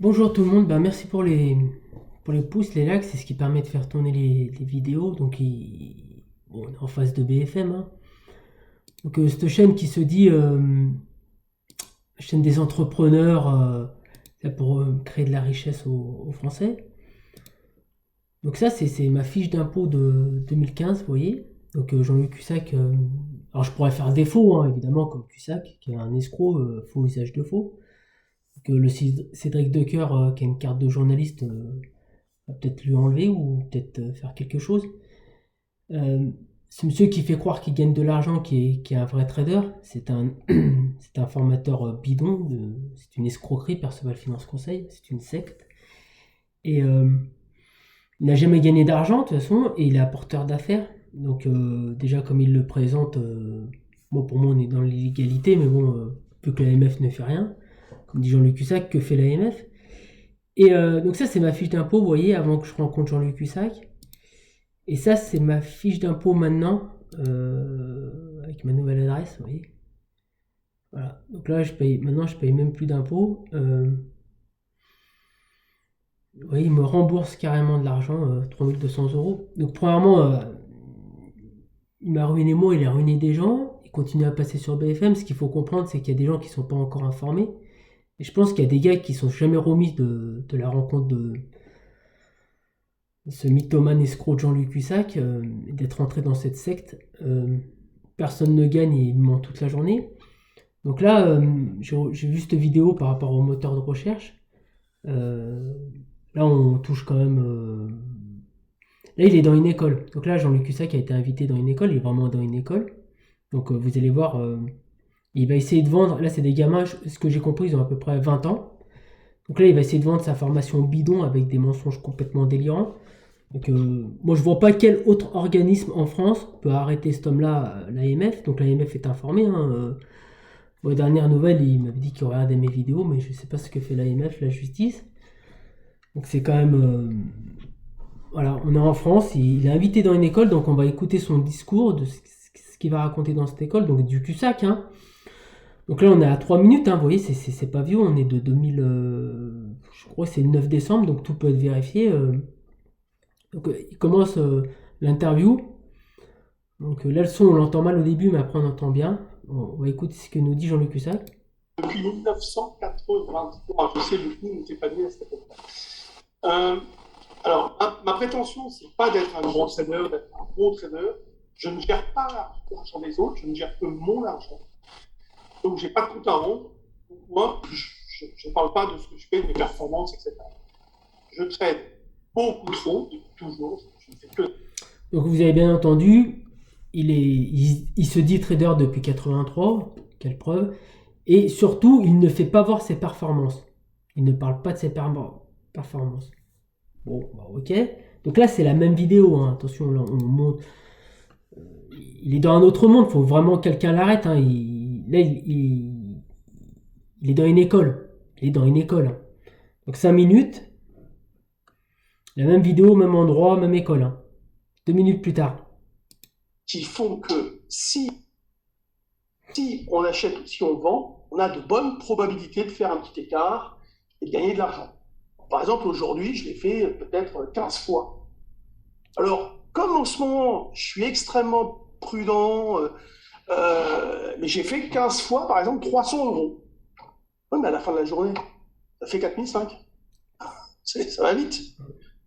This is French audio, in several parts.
Bonjour tout le monde, merci pour les pouces, les likes, c'est ce qui permet de faire tourner les vidéos. Bon, on est en face de BFM, hein. Cette chaîne qui se dit chaîne des entrepreneurs là, pour créer de la richesse aux Français. Donc ça, c'est ma fiche d'impôt de 2015, vous voyez. Jean-Luc Cussac, alors je pourrais faire défaut, hein, évidemment, comme Cussac, qui est un escroc, faux usage de faux. Le Cédric Decoeur, qui a une carte de journaliste, va peut-être lui enlever ou peut-être faire quelque chose. Euh, Ce monsieur qui fait croire qu'il gagne de l'argent, qui est un vrai trader, c'est un formateur bidon, c'est une escroquerie, Perceval Finance Conseil, c'est une secte. Et il n'a jamais gagné d'argent de toute façon, et il est apporteur d'affaires. Déjà comme il le présente, bon pour moi on est dans l'illégalité, mais bon, vu que l'AMF ne fait rien, comme dit Jean-Luc Cussac, que fait l'AMF? Donc ça c'est ma fiche d'impôt, vous voyez, avant que je rencontre Jean-Luc Cussac. Et ça, c'est ma fiche d'impôt maintenant, avec ma nouvelle adresse, vous voyez. Voilà. Donc là, maintenant, je paye même plus d'impôts. Vous voyez, il me rembourse carrément de l'argent, 3200 euros. Donc, premièrement, il m'a ruiné moi, il a ruiné des gens. Il continue à passer sur BFM. Ce qu'il faut comprendre, c'est qu'il y a des gens qui ne sont pas encore informés. Et je pense qu'il y a des gars qui ne sont jamais remis de la rencontre de ce mythomane escroc de Jean-Luc Cussac, d'être entré dans cette secte. Personne ne gagne et il ment toute la journée. Donc là, j'ai vu cette vidéo par rapport au moteur de recherche. Euh, Là, on touche quand même. Là, il est dans une école. Donc là, Jean-Luc Cussac a été invité dans une école. Il est vraiment dans une école. Vous allez voir, il va essayer de vendre. Là, c'est des gamins, ce que j'ai compris, ils ont à peu près 20 ans. Donc là, il va essayer de vendre sa formation bidon avec des mensonges complètement délirants. Moi, je vois pas quel autre organisme en France peut arrêter cet homme-là, l'AMF. Donc l'AMF est informé, hein. Aux dernières nouvelles, il m'avait dit qu'il regardait mes vidéos, mais je sais pas ce que fait l'AMF, la justice. Donc c'est quand même... voilà, on est en France, il est invité dans une école, donc on va écouter son discours de ce qu'il va raconter dans cette école, donc du Cussac, hein. Donc là, on est à 3 minutes, hein, vous voyez, c'est pas vieux, on est de 2000... je crois que c'est le 9 décembre, donc tout peut être vérifié. Il commence l'interview. Là, le son, on l'entend mal au début, mais après on entend bien. On va écouter ce que nous dit Jean-Luc Cussac. Depuis 1983, je sais, beaucoup n'étaient pas nés à cette époque-là. Euh, alors, ma prétention, c'est pas d'être un grand trader, d'être un bon trader. Je ne gère pas l'argent des autres, je ne gère que mon argent. Donc, j'ai pas de compte à rendre. Moi, je ne parle pas de ce que je fais, de mes performances, etc. Je trade beaucoup trop, depuis toujours. Je ne fais que. Donc vous avez bien entendu, il se dit trader depuis 83, quelle preuve. Et surtout, il ne fait pas voir ses performances. Il ne parle pas de ses performances. Bon, ok. Donc là, c'est la même vidéo, hein. Attention, là, on monte. Il est dans un autre monde, il faut vraiment que quelqu'un l'arrête, hein. Il est dans une école. Il est dans une école, hein. Donc 5 minutes, la même vidéo, même endroit, même école, hein. 2 minutes plus tard. Qui font que si on achète ou si on vend, on a de bonnes probabilités de faire un petit écart et de gagner de l'argent. Par exemple, aujourd'hui, je l'ai fait peut-être 15 fois. Alors, comme en ce moment, je suis extrêmement prudent, mais j'ai fait 15 fois, par exemple, 300 euros. Oui, mais à la fin de la journée, ça fait 4005. Ça va vite.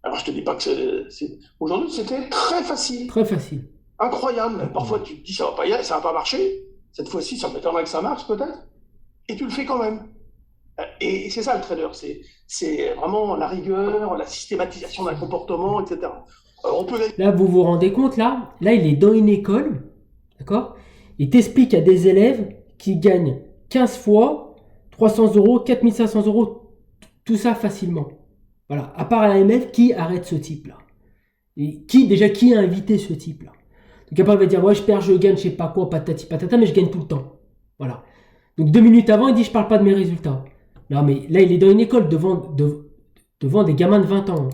Alors, je te dis pas que c'est... Aujourd'hui, c'était très facile, Très facile. incroyable. Parfois, tu te dis, ça va pas marcher. Cette fois-ci, ça m'étonnerait que ça marche, peut-être. Et tu le fais quand même. Et c'est ça le trader, c'est vraiment la rigueur, la systématisation d'un comportement, etc. On peut Là, vous vous rendez compte, là, il est dans une école, d'accord? Il t'explique à des élèves qui gagnent 15 fois 300 euros, 4500 euros, tout ça facilement. Voilà, à part l'AMF, qui arrête ce type-là? Et qui a invité ce type-là? Donc après, il va dire, ouais, je perds, je gagne, je sais pas quoi, patati patata, mais je gagne tout le temps. Voilà. Donc 2 minutes avant, il dit, je parle pas de mes résultats. Non, mais là, il est dans une école devant des gamins de 20 ans.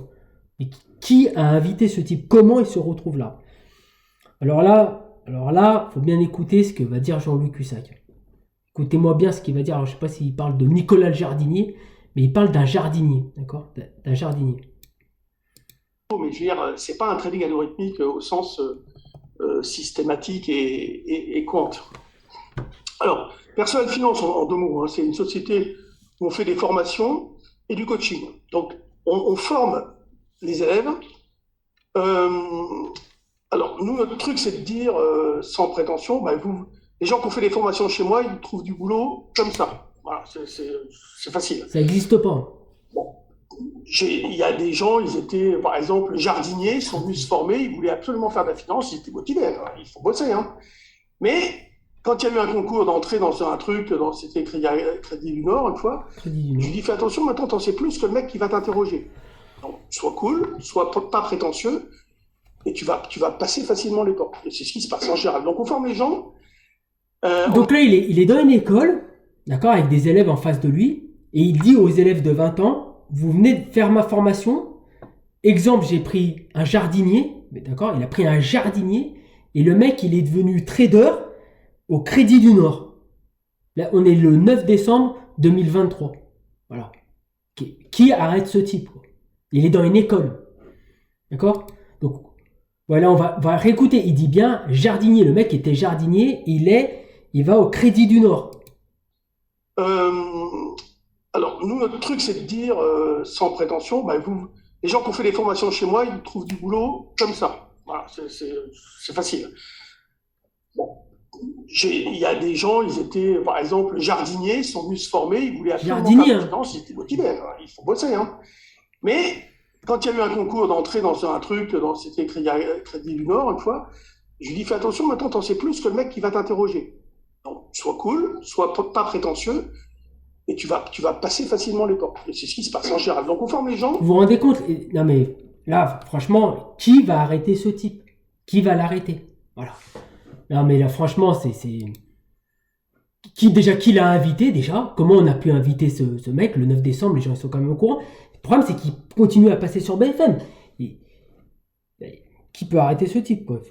Et qui a invité ce type? Comment il se retrouve là? Alors là, faut bien écouter ce que va dire Jean-Luc Cussac. Écoutez-moi bien ce qu'il va dire. Alors, je sais pas s'il parle de Nicolas le jardinier, mais il parle d'un jardinier, d'accord? D'un jardinier. Mais je veux dire, c'est pas un trading algorithmique au sens systématique et quant. Alors, Personnel Finance, en deux mots, hein, c'est une société où on fait des formations et du coaching. Donc, on forme les élèves. Euh, alors, nous, notre truc, c'est de dire, sans prétention, bah, les gens qui ont fait des formations chez moi, ils trouvent du boulot comme ça. Voilà, c'est facile. Ça n'existe pas. Bon. Il y a des gens, ils étaient, par exemple, jardiniers, ils sont venus se former, ils voulaient absolument faire de la finance, ils étaient motivés, hein, il faut bosser. Hein. Mais quand il y a eu un concours d'entrée dans un truc, c'était Crédit du Nord, une fois, je lui dis, fais attention, maintenant, t'en sais plus que le mec qui va t'interroger. Donc, sois cool, sois pas prétentieux, et tu vas passer facilement les portes. Et c'est ce qui se passe en général. Donc, on forme les gens. Donc là, il est dans une école, d'accord, avec des élèves en face de lui, et il dit aux élèves de 20 ans, vous venez de faire ma formation. Exemple, j'ai pris un jardinier, d'accord, il a pris un jardinier, et le mec, il est devenu trader au Crédit du Nord. Là, on est le 9 décembre 2023. Voilà. Qui arrête ce type, quoi? Il est dans une école. D'accord? Donc, voilà, on va réécouter. Il dit bien jardinier. Le mec était jardinier. Il va au Crédit du Nord. Alors, nous, notre truc, c'est de dire, sans prétention, bah, les gens qui ont fait des formations chez moi, ils trouvent du boulot comme ça. Voilà, c'est facile. Bon. Il y a des gens, ils étaient, par exemple, jardiniers, ils sont venus se former, ils voulaient absolument faire de la finance, ils étaient motivés, hein, il faut bosser. Hein. Mais quand il y a eu un concours d'entrée dans un truc, c'était Crédit du Nord, une fois, je lui dis, fais attention, maintenant, t'en sais plus que le mec qui va t'interroger. Donc, sois cool, sois pas prétentieux, et tu vas passer facilement les portes. Et c'est ce qui se passe en général. Donc, on forme les gens. Vous vous rendez compte? Non, mais là, franchement, qui va arrêter ce type? Qui va l'arrêter? Voilà. Non, mais là, franchement, c'est... Qui l'a invité, déjà? Comment on a pu inviter ce mec le 9 décembre? Les gens, ils sont quand même au courant. Le problème, c'est qu'il continue à passer sur BFM. Qui peut arrêter ce type, quoi?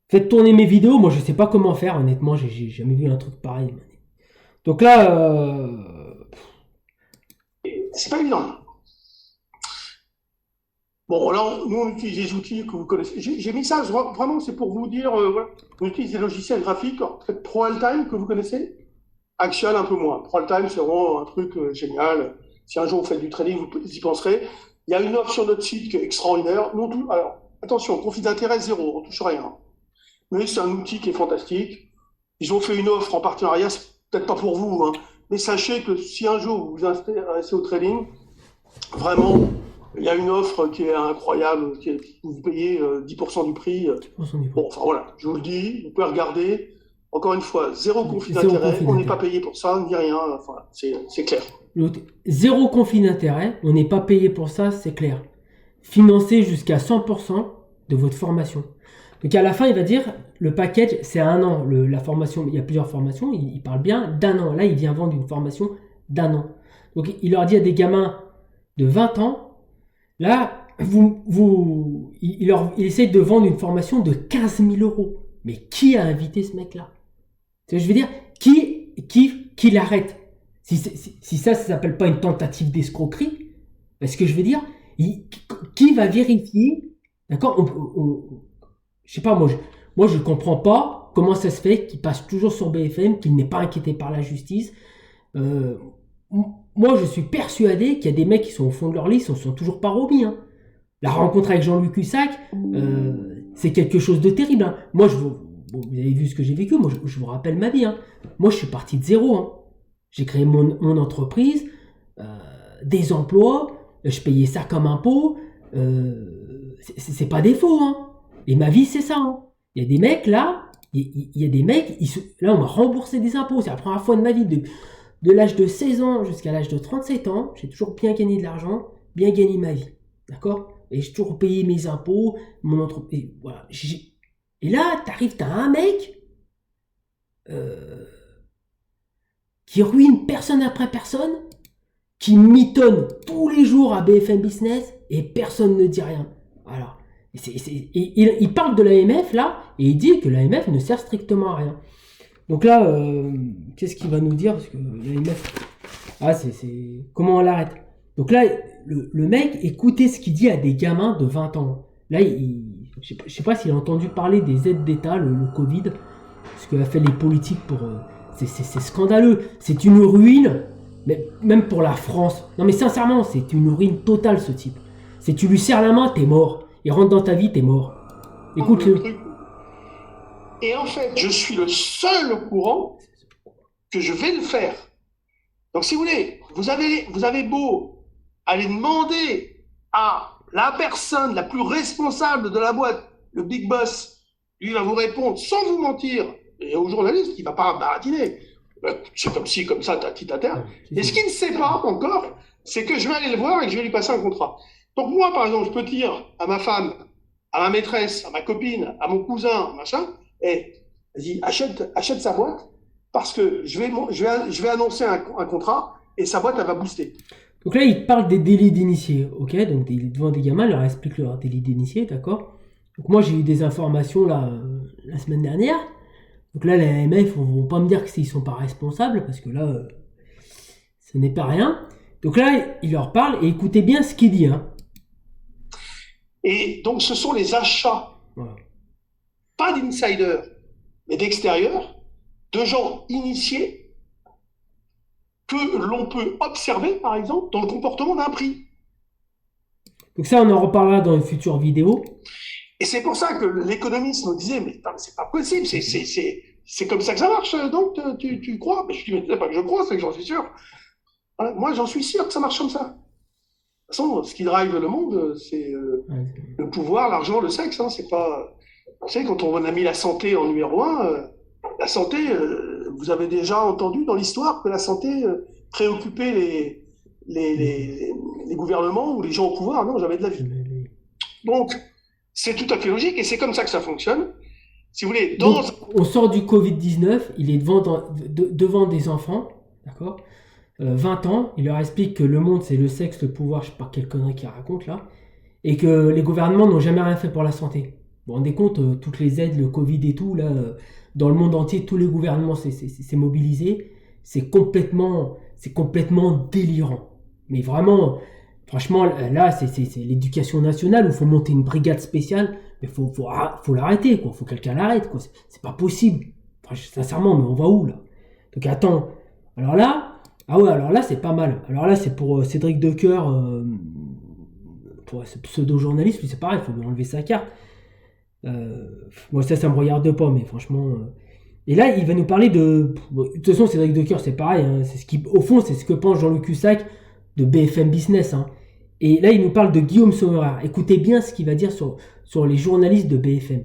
Faites tourner mes vidéos. Moi, je sais pas comment faire, honnêtement. J'ai jamais vu un truc pareil. Donc là... C'est pas évident. Bon, alors, nous, on utilise des outils que vous connaissez. J'ai mis ça, vraiment, c'est pour vous dire, voilà. On utilise des logiciels graphiques, peut-être ProAltime, que vous connaissez. Axial, un peu moins. ProAltime, c'est vraiment un truc génial. Si un jour vous faites du trading, vous y penserez. Il y a une offre sur notre site qui est extraordinaire. Alors, attention, conflit d'intérêt zéro, on touche rien. Mais c'est un outil qui est fantastique. Ils ont fait une offre en partenariat, c'est peut-être pas pour vous, hein. Mais sachez que si un jour vous vous intéressez au trading, vraiment, il y a une offre qui est incroyable, vous payez 10% du prix. Bon, enfin voilà, je vous le dis, vous pouvez regarder. Encore une fois, zéro conflit d'intérêt, on n'est pas payé pour ça, ni rien, enfin, c'est clair. Zéro conflit d'intérêt, on n'est pas payé pour ça, c'est clair. Financez jusqu'à 100% de votre formation. Donc à la fin, il va dire, le package, c'est 1 an. La formation, il y a plusieurs formations, il parle bien d'1 an. Là, il vient vendre une formation d'1 an. Donc il leur dit à des gamins de 20 ans, là, il essaye de vendre une formation de 15 000 euros. Mais qui a invité ce mec-là? Je veux dire, qui l'arrête? Si ça s'appelle pas une tentative d'escroquerie, parce que je veux dire, qui va vérifier? D'accord? Je sais pas, moi je comprends pas comment ça se fait qu'il passe toujours sur BFM, qu'il n'est pas inquiété par la justice. Moi je suis persuadé qu'il y a des mecs qui sont au fond de leur lit, sont toujours pas remis. Hein. La rencontre avec Jean-Luc Cussac, c'est quelque chose de terrible. Hein. Moi vous avez vu ce que j'ai vécu, moi je vous rappelle ma vie. Hein. Moi je suis parti de zéro. Hein. J'ai créé mon entreprise, des emplois, je payais ça comme impôt. C'est pas des faux. Hein. Et ma vie, c'est ça. Hein. Il y a des mecs là, il y a des mecs, là on m'a remboursé des impôts. C'est la première fois de ma vie, de l'âge de 16 ans jusqu'à l'âge de 37 ans, j'ai toujours bien gagné de l'argent, bien gagné ma vie. D'accord? Et j'ai toujours payé mes impôts, mon entreprise. Voilà. Et là, t'as un mec qui ruine personne après personne, qui mitonne tous les jours à BFM Business et personne ne dit rien. Voilà. Il parle de l'AMF là et il dit que l'AMF ne sert strictement à rien. Donc là, qu'est-ce qu'il va nous dire? Parce que l'AMF, Ah, comment on l'arrête? Donc là, le mec, écoutez ce qu'il dit à des gamins de 20 ans. Là, je sais pas s'il a entendu parler des aides d'État, le Covid, ce que a fait les politiques pour. C'est scandaleux. C'est une ruine, mais même pour la France. Non, mais sincèrement, c'est une ruine totale, ce type. C'est tu lui serres la main, t'es mort. Il rentre dans ta vie, t'es mort. Écoute-le. Et en fait, je suis le seul au courant que je vais le faire. Donc, si vous voulez, vous avez beau aller demander à la personne la plus responsable de la boîte, le big boss, lui va vous répondre sans vous mentir, et au journaliste, il ne va pas baratiner. C'est comme ci, comme ça, tati terre. Et ce qu'il ne sait pas encore, c'est que je vais aller le voir et que je vais lui passer un contrat. Donc, moi, par exemple, je peux dire à ma femme, à ma maîtresse, à ma copine, à mon cousin, machin, hey, vas-y, achète sa boîte, parce que je vais annoncer un contrat et sa boîte, elle va booster. Donc là, il parle des délits d'initiés, ok? Donc il est devant des gamins, il leur explique leur délit d'initié, d'accord? Donc moi, j'ai eu des informations là, la semaine dernière. Donc là, les AMF ne vont pas me dire qu'ils sont pas responsables, parce que là, ce n'est pas rien. Donc là, il leur parle, et écoutez bien ce qu'il dit, hein. Et donc, ce sont les achats, Voilà. pas d'insiders, mais d'extérieurs, de gens initiés que l'on peut observer, par exemple, dans le comportement d'un prix. Donc ça, on en reparlera dans une future vidéo. Et c'est pour ça que l'économiste nous disait, mais c'est pas possible, c'est comme ça que ça marche, donc tu crois? Mais je dis, mais c'est pas que je crois, c'est que j'en suis sûr. Moi, j'en suis sûr que ça marche comme ça. De toute façon, ce qui drive le monde, c'est le pouvoir, l'argent, le sexe. Hein, c'est pas. Vous savez, quand on a mis la santé en numéro un, la santé, vous avez déjà entendu dans l'histoire que la santé préoccupait les gouvernements ou les gens au pouvoir. Non, jamais de la vie. Donc, c'est tout à fait logique et c'est comme ça que ça fonctionne. Si vous voulez, Donc, on sort du Covid-19, il est devant des enfants, d'accord, 20 ans, il leur explique que le monde c'est le sexe, le pouvoir, je sais pas quelle connerie qu'il raconte là, et que les gouvernements n'ont jamais rien fait pour la santé. Vous vous rendez compte, toutes les aides, le Covid et tout, là, dans le monde entier, tous les gouvernements s'est mobilisé, c'est complètement délirant. Mais vraiment, franchement, là, c'est l'éducation nationale où il faut monter une brigade spéciale, mais faut l'arrêter, quoi. Faut que quelqu'un l'arrête, quoi. C'est pas possible. Enfin, sincèrement, mais on va où, là? Donc, attends. Alors là, ah ouais, alors là, c'est pas mal. Alors là, c'est pour Cédric Decoeur, pour ce pseudo-journaliste, lui, c'est pareil, il faut lui enlever sa carte. Moi, ça me regarde pas, mais franchement. Et là, il va nous parler de. De toute façon, Cédric Decoeur, c'est pareil. Hein, au fond, c'est ce que pense Jean-Luc Cussac de BFM Business. Hein. Et là, il nous parle de Guillaume Sommerer. Écoutez bien ce qu'il va dire sur les journalistes de BFM.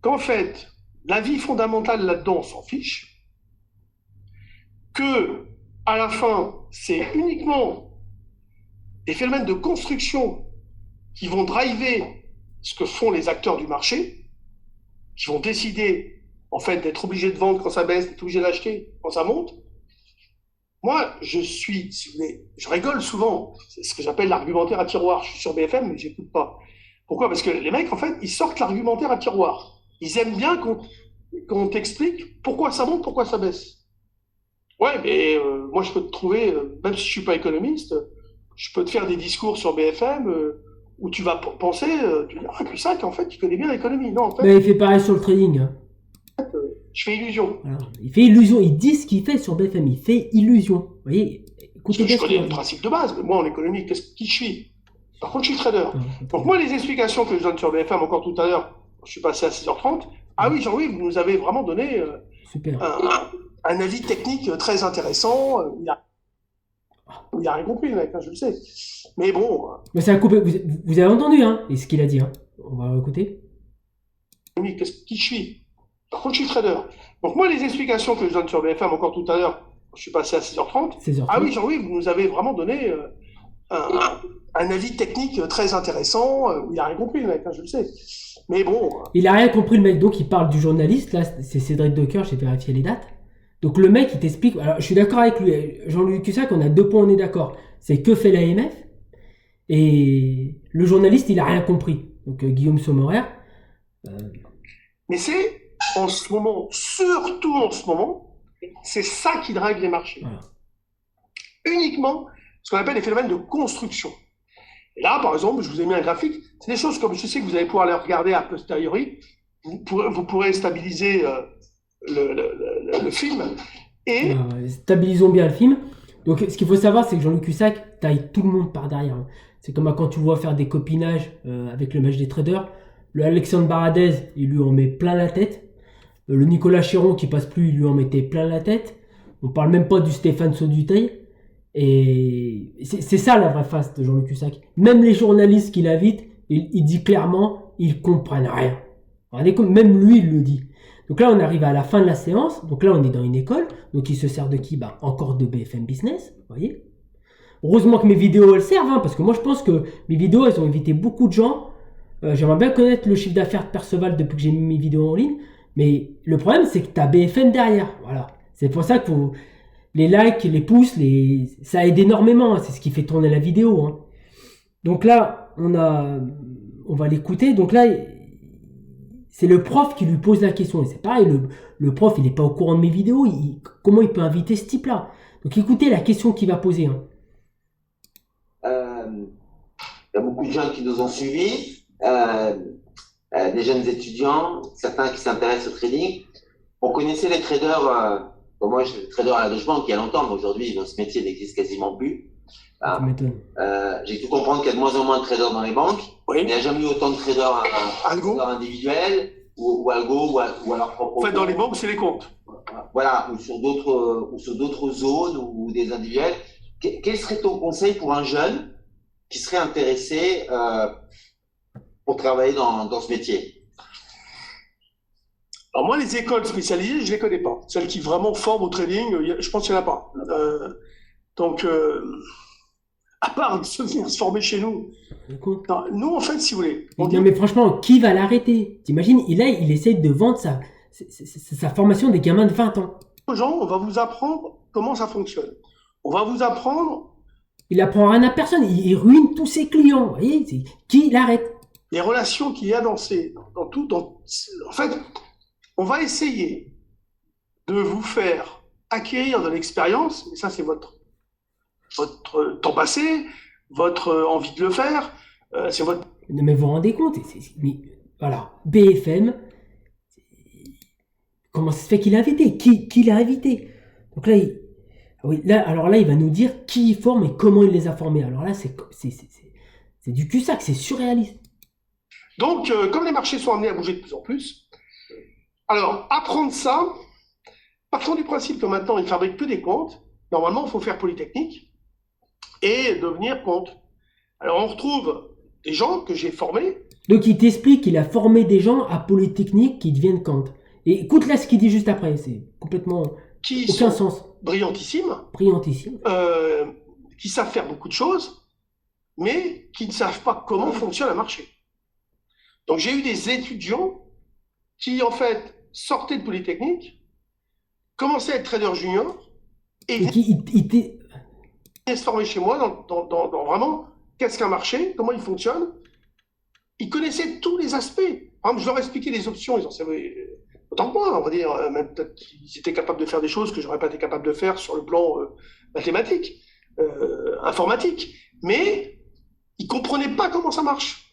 Qu'en fait, la vie fondamentale là-dedans, on s'en fiche. Que, à la fin, c'est uniquement des phénomènes de construction qui vont driver ce que font les acteurs du marché, qui vont décider, en fait, d'être obligés de vendre quand ça baisse, d'être obligés d'acheter quand ça monte. Moi, je rigole souvent. C'est ce que j'appelle l'argumentaire à tiroir. Je suis sur BFM, mais j'écoute pas. Pourquoi? Parce que les mecs, en fait, ils sortent l'argumentaire à tiroir. Ils aiment bien qu'on t'explique pourquoi ça monte, pourquoi ça baisse. Ouais, mais moi, je peux te trouver, même si je suis pas économiste, je peux te faire des discours sur BFM où tu vas penser, tu vas dire, ah, Cusack, en fait, tu connais bien l'économie. Non, en fait, Mais il fait pareil sur le trading. Hein. Je fais illusion. Voilà. Il fait illusion. Il dit ce qu'il fait sur BFM. Il fait illusion. Vous voyez, écoutez bien. Je connais le principe de base, mais moi, en économie, qui je suis? Par contre, je suis trader. Donc, moi, les explications que je donne sur BFM encore tout à l'heure, je suis passé à 6h30. Ah oui, Jean-Louis, vous nous avez vraiment donné un avis technique très intéressant. Il a rien compris, le mec, hein, je le sais. Mais bon. Mais ça a coupé. Vous avez entendu, hein, et ce qu'il a dit, hein. On va écouter. Qui je suis? Par contre, je suis trader. Donc, moi, les explications que je donne sur BFM encore tout à l'heure, je suis passé à 6h30. Ah oui, Jean-Louis, vous nous avez vraiment donné un avis technique très intéressant. Il a rien compris, le mec, hein, je le sais. Mais bon. Il a rien compris, le mec, donc il parle du journaliste. Là, c'est Cédric Decoeur, j'ai vérifié les dates. Donc le mec, il t'explique. Alors, je suis d'accord avec lui. Jean-Luc Cussac, on a 2 points, on est d'accord. C'est que fait l'AMF. Et le journaliste, il a rien compris. Donc Guillaume Sommerer. Mais c'est en ce moment, surtout en ce moment, C'est ça qui drague les marchés. Voilà. Uniquement ce qu'on appelle les phénomènes de construction. Et là, par exemple, je vous ai mis un graphique. C'est des choses comme je sais que vous allez pouvoir les regarder a posteriori. Vous pourrez stabiliser le film. Et Stabilisons bien le film. Donc, ce qu'il faut savoir, c'est que Jean-Luc Cussac taille tout le monde par derrière. Hein. C'est comme quand tu vois faire des copinages avec le match des traders. Le Alexandre Baradez, il lui en met plein la tête. Le Nicolas Chéron qui passe plus, il lui en mettait plein la tête. On parle même pas du Stéphane Sauduteil. Et c'est ça la vraie face de Jean-Luc Cussac. Même les journalistes qu'il invite, il dit clairement, ils comprennent rien. Même lui, il le dit. Donc là, on arrive à la fin de la séance. Donc là, on est dans une école. Donc il se sert de qui? Encore de BFM Business. Vous voyez? Heureusement que mes vidéos, elles servent. Hein, parce que moi, je pense que mes vidéos, elles ont évité beaucoup de gens. J'aimerais bien connaître le chiffre d'affaires de Perceval depuis que j'ai mis mes vidéos en ligne. Mais le problème, c'est que tu as BFM derrière. Voilà. C'est pour ça que les likes, les pouces, ça aide énormément. Hein, c'est ce qui fait tourner la vidéo. Hein. Donc là, on va l'écouter. Donc là, c'est le prof qui lui pose la question. Et c'est pareil, le prof, il n'est pas au courant de mes vidéos. Comment il peut inviter ce type-là? Donc écoutez la question qu'il va poser. Hein. Il y a beaucoup de gens qui nous ont suivis, des jeunes étudiants, certains qui s'intéressent au trading. On connaissait les traders, moi je suis trader à la Deutsche Bank il y a longtemps, mais aujourd'hui ce métier n'existe quasiment plus. J'ai cru comprendre qu'il y a de moins en moins de traders dans les banques. Oui. Il n'y a jamais eu autant de traders individuels ou algo ou à leur propre. En fait, dans les banques, c'est les comptes. Voilà, ou sur d'autres zones ou des individuels. Quel serait ton conseil pour un jeune qui serait intéressé pour travailler dans ce métier? Alors moi, les écoles spécialisées, je les connais pas. Celles qui vraiment forment au trading, je pense qu'il n'y en a pas. Donc, à part de se former chez nous. Non, nous, en fait, si vous voulez. Non, mais franchement, qui va l'arrêter? T'imagines, il essaye de vendre sa formation des gamins de 20 ans. Aux gens, on va vous apprendre comment ça fonctionne. On va vous apprendre. Il apprend rien à personne, il ruine tous ses clients. Vous voyez, qui l'arrête? Les relations qu'il y a dans tout. En fait, on va essayer de vous faire acquérir de l'expérience, et ça, c'est votre temps passé, votre envie de le faire, c'est votre... Non, mais vous vous rendez compte? Mais voilà, BFM, comment ça se fait qu'il a invité? Qui l'a invité? Donc là, alors là, il va nous dire qui il forme et comment il les a formés. Alors là, c'est du cul-sac, c'est surréaliste. Donc, comme les marchés sont amenés à bouger de plus en plus, alors, apprendre ça, partons du principe que maintenant, ils fabriquent que des comptes. Normalement, il faut faire Polytechnique et devenir compte. Alors, on retrouve des gens que j'ai formés. Donc, il t'explique qu'il a formé des gens à Polytechnique qui deviennent compte. Et écoute là ce qu'il dit juste après, c'est complètement aucun sens. Brillantissimes. Qui savent faire beaucoup de choses, mais qui ne savent pas comment fonctionne un marché. Donc, j'ai eu des étudiants qui, en fait, sortaient de Polytechnique, commençaient à être traders juniors, et venaient se former chez moi dans vraiment qu'est-ce qu'un marché, comment il fonctionne. Ils connaissaient tous les aspects. Par exemple, je leur expliquais les options, ils en savaient autant que moi, on va dire. Même peut-être qu'ils étaient capables de faire des choses que je n'aurais pas été capable de faire sur le plan mathématique, informatique. Mais ils ne comprenaient pas comment ça marche.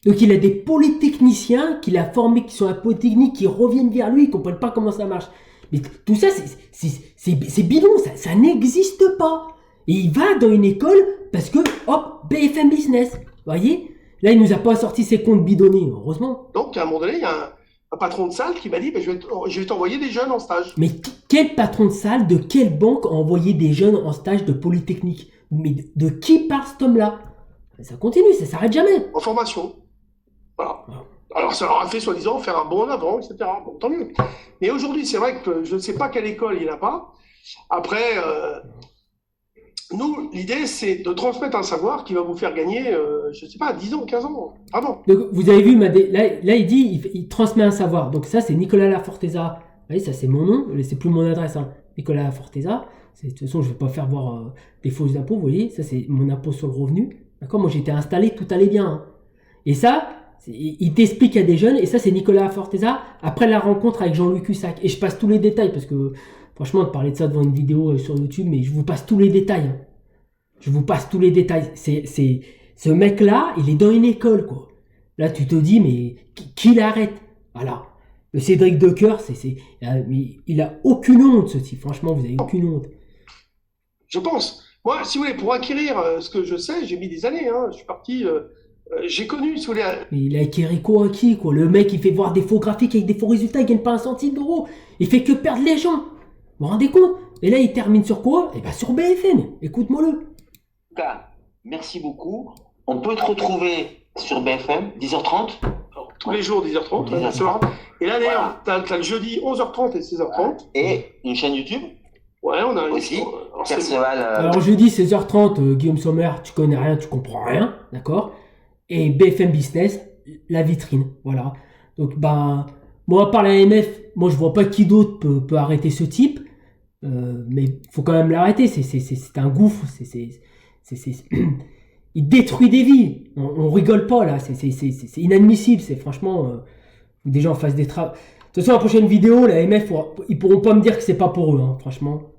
Donc il a des polytechniciens qu'il a formés, qui sont à Polytechnique, qui reviennent vers lui, ils ne comprennent pas comment ça marche. Mais tout ça, c'est bidon, ça n'existe pas. Et il va dans une école parce que, hop, BFM Business. Vous voyez? Là, il nous a pas sorti ses comptes bidonnés, heureusement. Donc, à un moment donné, il y a un patron de salle qui m'a dit, je vais t'envoyer des jeunes en stage. Mais quel patron de salle, de quelle banque a envoyé des jeunes en stage de Polytechnique? Mais de qui parle cet homme-là? Ça continue, ça s'arrête jamais. En formation. Voilà. Alors, ça leur a fait, soi-disant, faire un bond en avant, etc. Bon, tant mieux. Mais aujourd'hui, c'est vrai que je ne sais pas quelle école il n'a pas. Après, nous, l'idée, c'est de transmettre un savoir qui va vous faire gagner, je ne sais pas, 10 ans, 15 ans. Vraiment. Donc, vous avez vu, là, il dit, il transmet un savoir. Donc, ça, c'est Nicolas Laforteza. Vous voyez, ça, c'est mon nom. C'est plus mon adresse. Hein. Nicolas Laforteza. De toute façon, je ne vais pas faire voir des fausses impôts. Vous voyez, ça, c'est mon impôt sur le revenu. D'accord? Moi, j'étais installé, tout allait bien. Hein. Et ça, il t'explique à des jeunes. Et ça, c'est Nicolas Laforteza après la rencontre avec Jean-Luc Cussac. Et je passe tous les détails parce que Franchement, de parler de ça devant une vidéo sur YouTube, mais je vous passe tous les détails. Hein. Je vous passe tous les détails. Ce mec-là, il est dans une école, quoi. Là, tu te dis, mais qui l'arrête? Voilà. Le Cédric Decoeur, mais il a aucune honte, ce type. Franchement, vous avez aucune honte. Je pense. Moi, si vous voulez, pour acquérir ce que je sais, j'ai mis des années. Hein. Je suis parti. J'ai connu, si vous voulez. Mais il a acquéri quoi, qui, quoi? Le mec, il fait voir des faux graphiques avec des faux résultats, il gagne pas un centime d'euro. Il fait que perdre les gens. Vous vous rendez compte? Et là, il termine sur quoi? Eh ben, sur BFM. Écoute-moi-le. En tout cas, merci beaucoup. On peut te retrouver sur BFM, 10h30. Alors, tous les jours, 10h30. 10h30. Ce soir. Et là, d'ailleurs, t'as le jeudi, 11h30 et 16h30. Et une chaîne YouTube Ouais, on a aussi. alors, Perceval. Alors, jeudi, 16h30, Guillaume Sommer, tu connais rien, tu comprends rien. D'accord? Et BFM Business, la vitrine. Voilà. Donc, ben, moi, par la MF, moi, je vois pas qui d'autre peut arrêter ce type. Mais faut quand même l'arrêter. C'est un gouffre. Il détruit des vies. On rigole pas, là. C'est inadmissible. C'est franchement, des gens fassent des travaux. De toute façon, la prochaine vidéo, la MF, ils pourront pas me dire que c'est pas pour eux, hein, franchement.